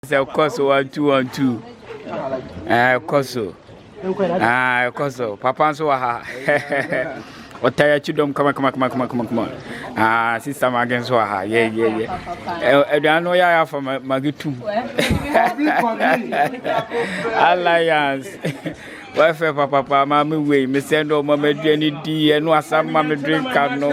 Of course, 1 2 1 2. Of course. Of course. Papa so ha. What tire chudom come on. Sister Magen so ha. Yeah. I know ya from Magitu. Alliance. Wife papa mama we me send o mama duani di eno asam mama drink can no.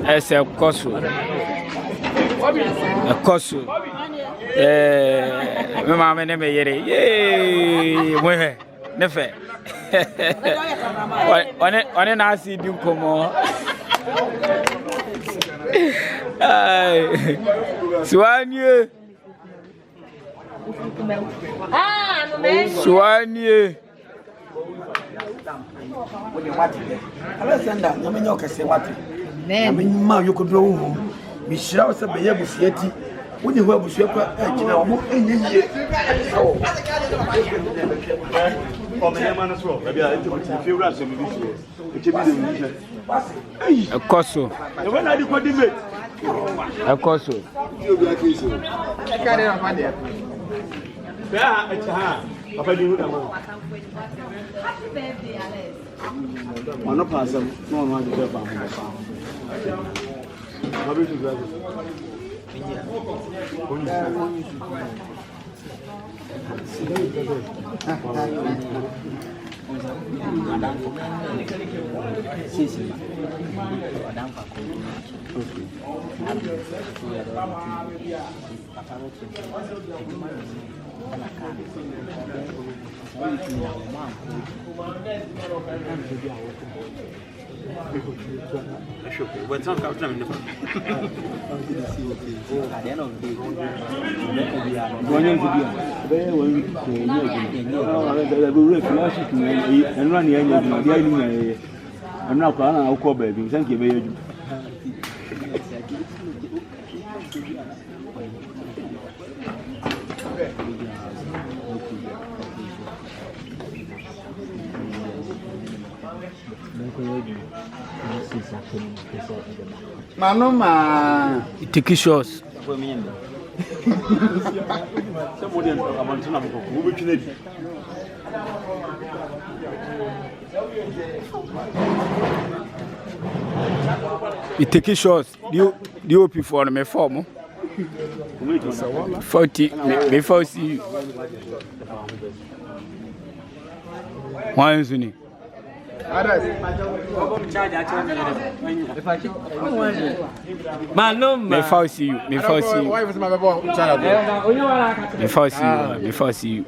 Ese koso. Koso. Me mama ne me yere. Mo he. Ne fe. One na asi di nkomo. Soanie. Soanie. Alexander, nyamenyo kese watu. Nyamenyo yokodro wo. Bishira wo se beye busieti. Woni ho abusu akwa agina wo enyiye. Koso. Koso. Papa di huda mo. Ono pasam no no ade ba mo pa. Babu di gaza. What's on captain? Manoma Take shots. Somebody abantuna mko kubikine. It take shots. The OP for me form. 40 before see you. One zuni. Before see you. Before see you.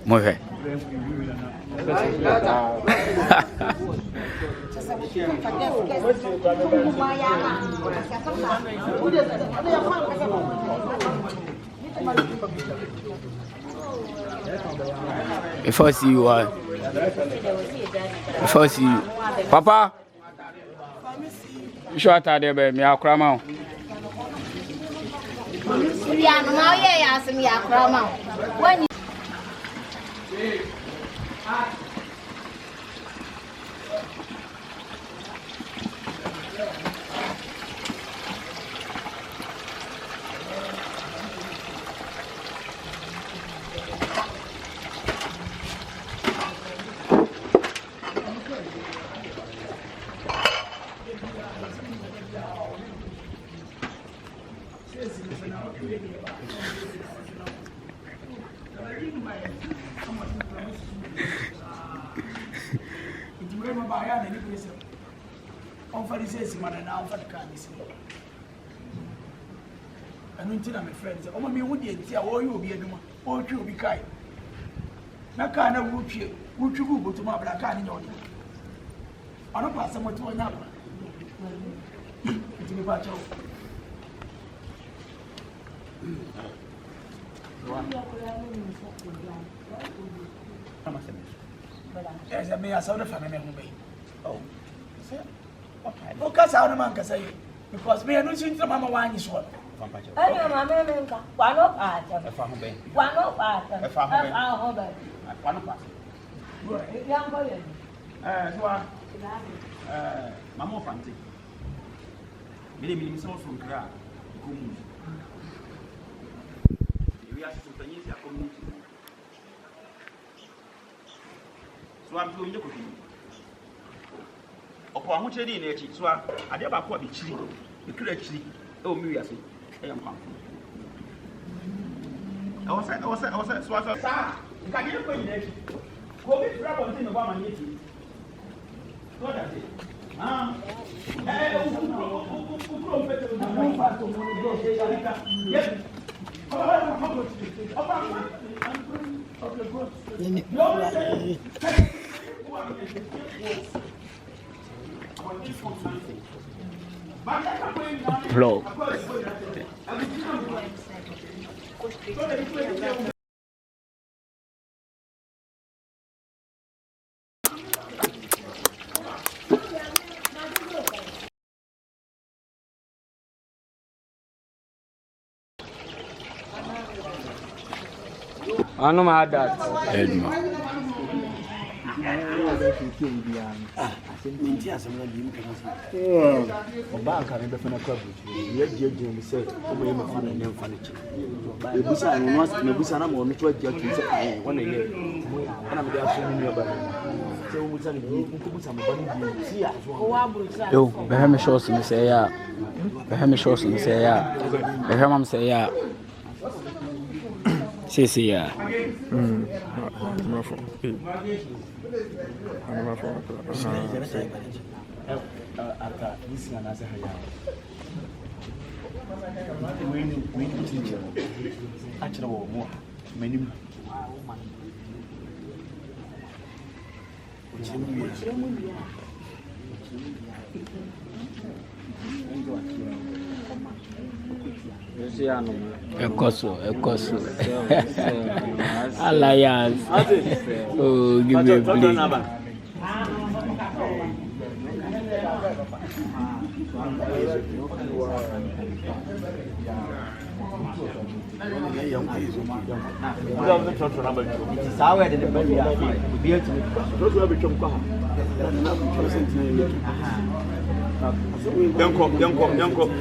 Mueve. Before see you, before see you, Papa. You sure that there be me akrama? We are now here as me akrama. When on Pharisees, man, and now for the candies. And until I'm a friend, oh, me would you be a woman, or you be kind. Nakana would you go to my black can in your I don't pass someone to another. It's in the patch. Yes, I may have saw the family. Oh, okay. Because I don't man can say because me, I don't see the mama wine is what. I know my man, one of us, one of us, one of us. Young boy, Mama Fanti. Maybe some from Kra. We are something a community. So I'm doing the cooking. Upon which I didn't, so I never caught the chili. The credit, oh, me, I say, I am pumping. I was, sir, you can't get a go with trouble in the woman meeting. What does it? Hello. I know my dad. Sisi ya. Ekoso. Alliance. Oh, give me a break.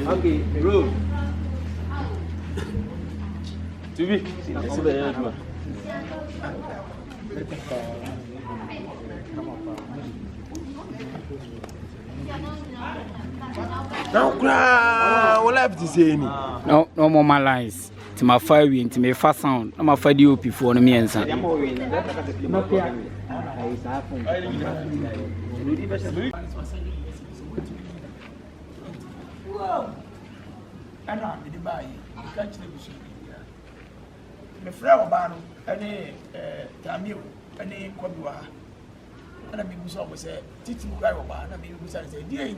Okay, road. To be. Now, what have to say? No more my lines. To my fire wind, to my fast sound. I'm a fire you before me and son. And I'm the buy. Catch the machine. The flower ban, any Tamil, any Quabua. And I mean, we always say, teaching Guy, I mean, we say, dear,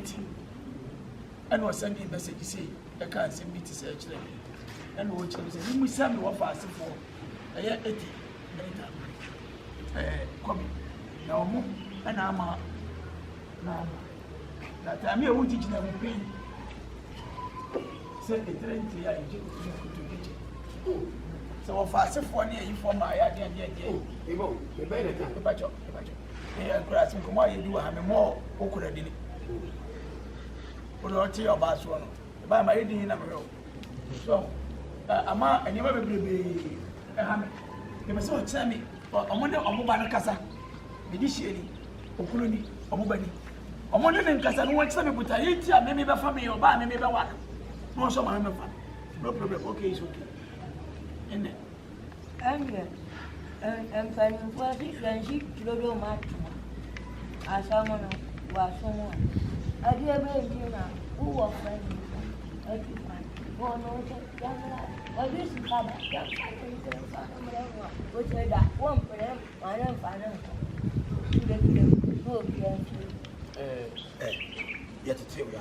and was sending messages say, I can't send me to search them. And we say, we send you fast for a year 80. Coming now, and I'm now that I'm here, teaching them pain. Send the train to you to get it. So fast for near you for my idea. You better take the batch. Yeah, grass and come on, you do have more awkward than it. Put on to your bass one. By my eating number. So, Ama, and you never be a hammer. You must not tell me, but I wonder on Mobana Casa, Mediciani, Okuluni, or Mobani. I wonder in Casa, no one tell me, but I eat ya, maybe by family or by maybe by one. No, so my member. No problem, okay, it's okay. And then. And for friendship, Lodo Match. I saw one was someone. I dear baby, who was friendly. Oh, no, well, this is Papa. Which I got one for them, my own finance. Yet to tell you,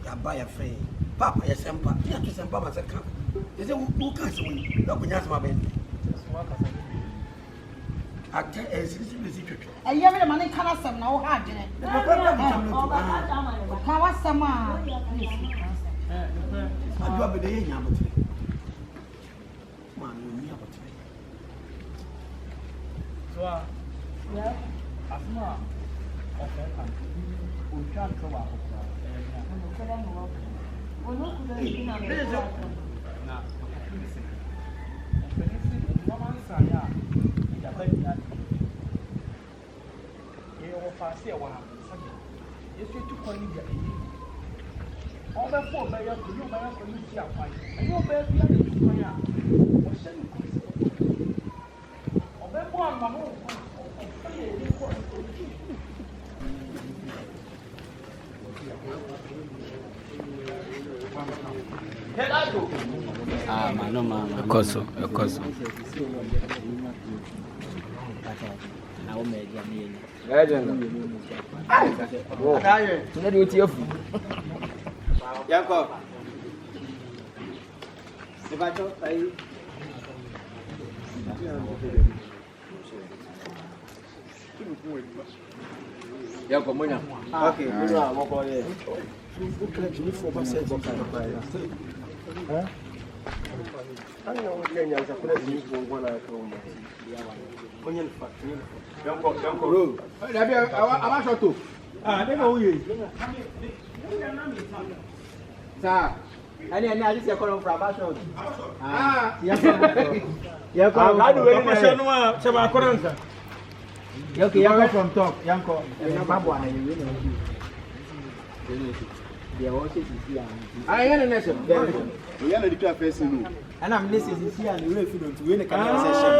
I buy a frame. Papa, yes, and Papa, yes, and Papa, said, come. Is it who can't win? No, yes, my baby. I tell you, And you have a money can some now hard in it. How was some? I drop it in Yamati. So, Asma, Koso. Yanko. Yanko monya. Okay. From top, Yanko. And I'm listening here and the way to win a kind session.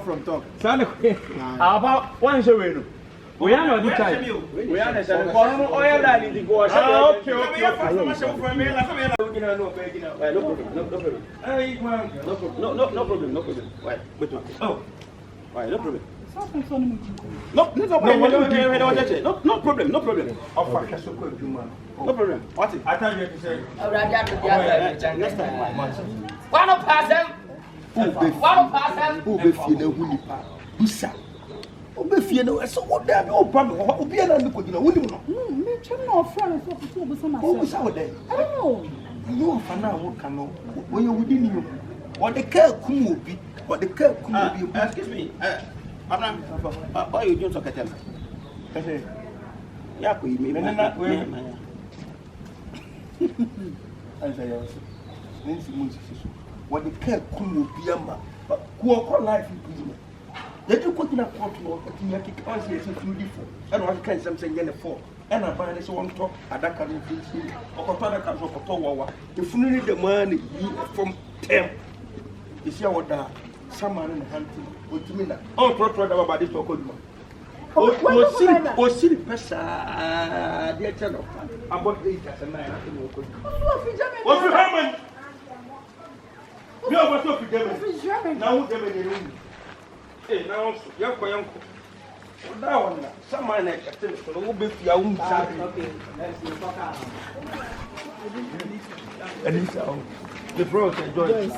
From top. About one show. We are not the time. We are not the oil that is go. Okay. No problem. Why? Oh. Why? No problem. No problem. No problem. What is? I tell you to say. Next time. One pass them. Who be feeling who Busa. Obe fie no so wo da be oba me ho obi na ndiko gina woni no me twem na ofra so so obusa ma wo busa wo da oh no fa na wo ka no wo ye wudi ni yo wo de ka kum obi wo de ka kum obi Excuse me. Madam, why you doing so katel? Ya ko me na we. Ai say yo. Nensi mun sisi. Wo de ka kum obi ama ko life imprisonment. Let you continue to control what you make us is beautiful. And what can something get a fall. And I find this one talk at that kind of thing. Or Cotada comes off Ottawa. If you need the money from them, you see what that someone in the hunting would mean that. Oh, proper about this talk. Oh, silly person, dear channel. About 8 as a man. What's your hammer? You are what's up with them? Now, them in the room. Now, Yanko. That one, someone like a thing, so we'll be your own side. The pros enjoy.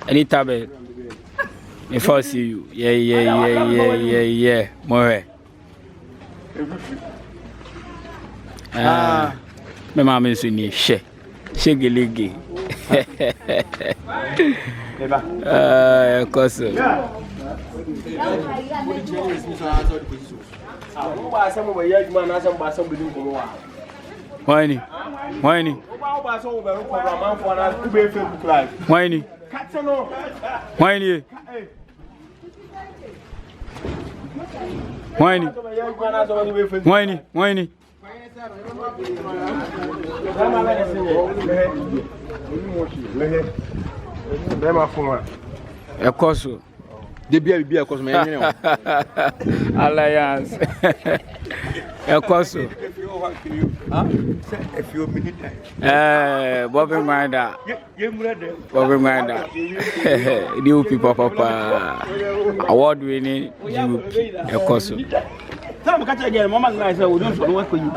Anytime, if I see you, yeah, more. My mom is in here, shaggy. Course. Whiny. Of course. The be of course, Alliance. Of course. A few minutes. Bobby Minder. New people, Papa. Award winning. Of course. Some catch again, Mama, I said, we don't work for you.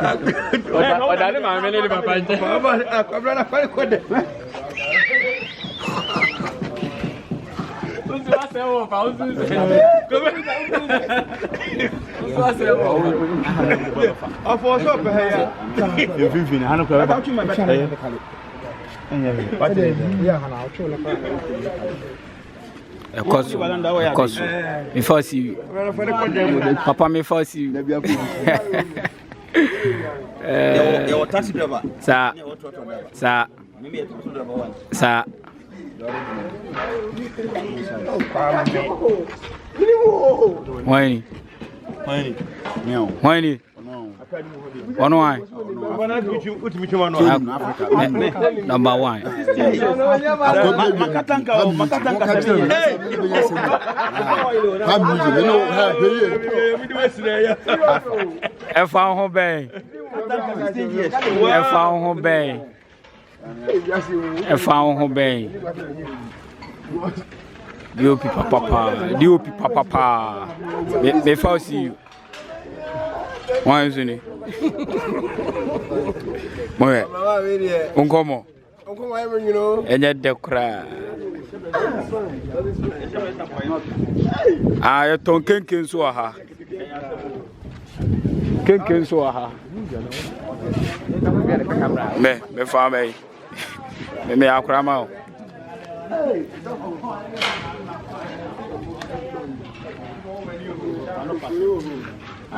Ekoso. Before see you. Papa me first see you. Your taxi driver. Sir. Sir. Sir. Why? One wine. Number one. I found home bay. I found home bay. DOP papa. Before see you. Why isn't it? Uncomo. And yet the cry. I don't ken so aha. Ken so aha. Me farm me akrama. I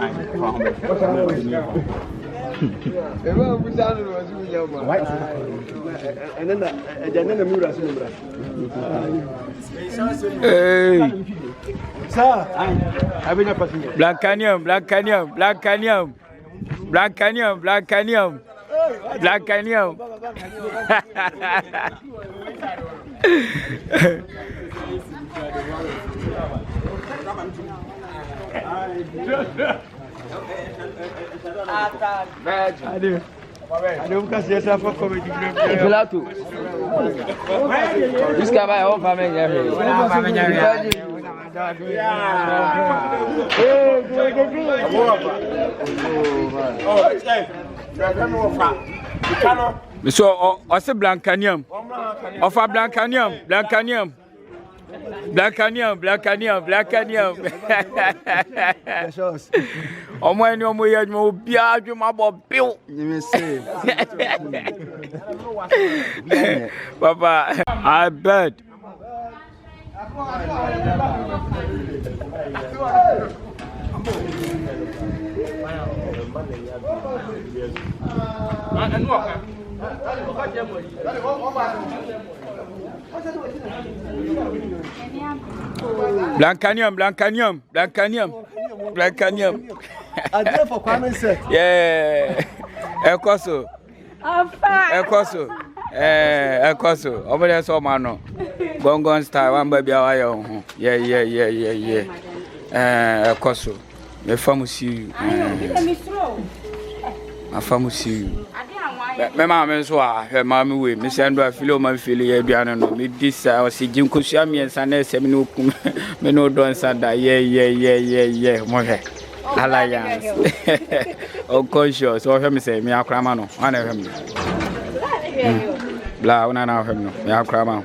don't cast yourself for comedy. This guy by all family. So, also Blancanium. Of a Blancanium. Oh, my no more, you will be out of my bill. You say, Papa, I bet. Blancanium. I did for Kwame set. Yeah. Ekoso. Over there, so man. Gongon style, one baby. Yeah. Ekoso. My family see you. My family see you. My mama so her mammy way. Miss Andrew, I feel my feeling. No, me this I was Jim Kushami and Sunday Semino Meno Don Sanda. Yeah. More alliance. Oh, conscious. Or him say, me a cramano. I know him. Blah, one and a half him. Me a cramano.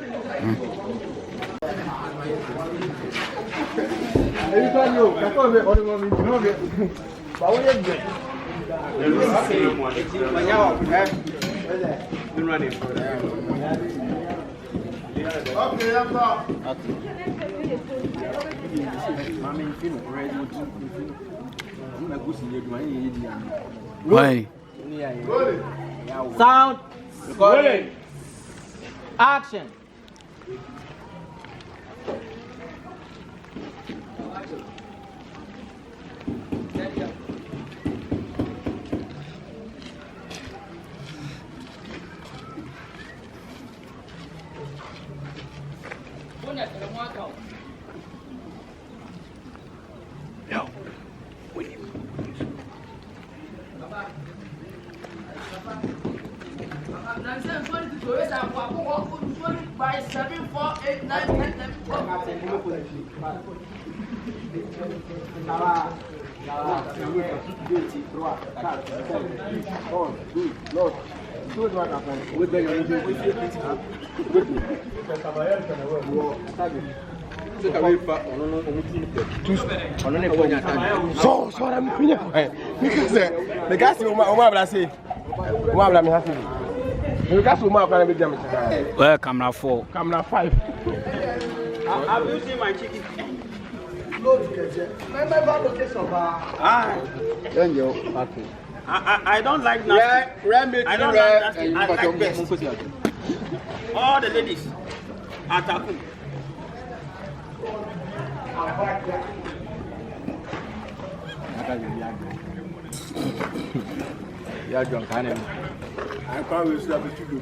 Sound. Rolling. Action. By 7, 4, 8, 9, 10, 11, Well, camera 4. Camera 5. Have you seen my chicken? I don't like nasty. I don't like nasty. I like best. All the ladies at Takum. You are drunk, I know. I can't wait to have a chicken.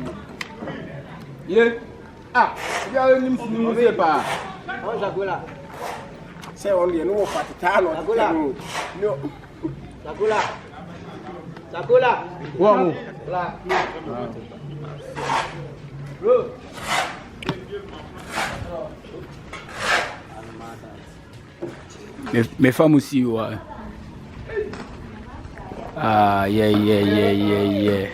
Yeah. You are in the paper. Say only no patano. No. Sakula. Wow. Me famusi wa. Yeah.